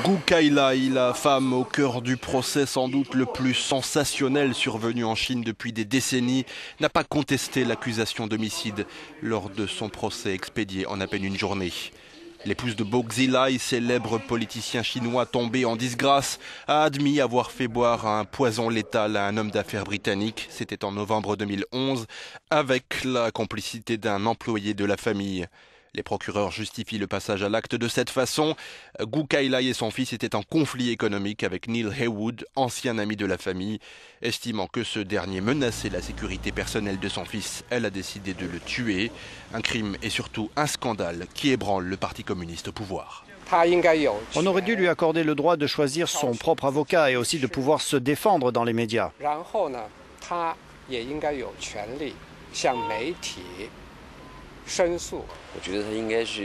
Gu Kailai, la femme au cœur du procès sans doute le plus sensationnel survenu en Chine depuis des décennies, n'a pas contesté l'accusation d'homicide lors de son procès expédié en à peine une journée. L'épouse de Bo Xilai, célèbre politicien chinois tombé en disgrâce, a admis avoir fait boire un poison létal à un homme d'affaires britannique. C'était en novembre 2011, avec la complicité d'un employé de la famille. Les procureurs justifient le passage à l'acte de cette façon. Gu Kailai et son fils étaient en conflit économique avec Neil Heywood, ancien ami de la famille. Estimant que ce dernier menaçait la sécurité personnelle de son fils, elle a décidé de le tuer. Un crime et surtout un scandale qui ébranle le Parti communiste au pouvoir. On aurait dû lui accorder le droit de choisir son propre avocat et aussi de pouvoir se défendre dans les médias.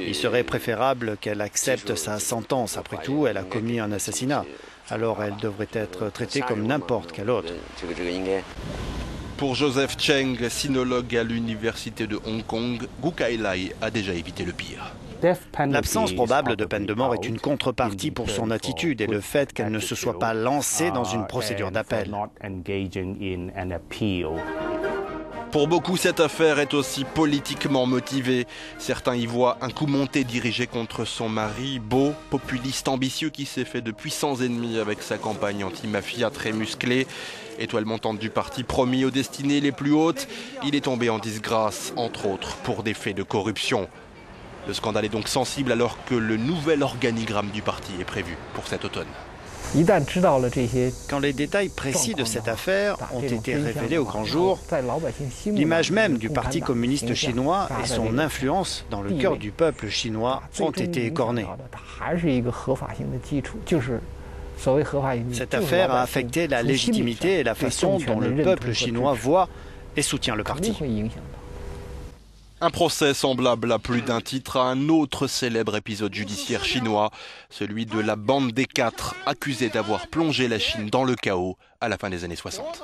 Il serait préférable qu'elle accepte sa sentence. Après tout, elle a commis un assassinat. Alors elle devrait être traitée comme n'importe quel autre. Pour Joseph Cheng, sinologue à l'université de Hong Kong, Gu Kailai a déjà évité le pire. L'absence probable de peine de mort est une contrepartie pour son attitude et le fait qu'elle ne se soit pas lancée dans une procédure d'appel. Pour beaucoup, cette affaire est aussi politiquement motivée. Certains y voient un coup monté dirigé contre son mari, Bo, populiste ambitieux qui s'est fait de puissants ennemis avec sa campagne anti-mafia très musclée. Étoile montante du parti promis aux destinées les plus hautes, il est tombé en disgrâce, entre autres, pour des faits de corruption. Le scandale est donc sensible alors que le nouvel organigramme du parti est prévu pour cet automne. Quand les détails précis de cette affaire ont été révélés au grand jour, l'image même du Parti communiste chinois et son influence dans le cœur du peuple chinois ont été écornées. Cette affaire a affecté la légitimité et la façon dont le peuple chinois voit et soutient le parti. Un procès semblable à plus d'un titre à un autre célèbre épisode judiciaire chinois, celui de la bande des quatre, accusée d'avoir plongé la Chine dans le chaos à la fin des années 60.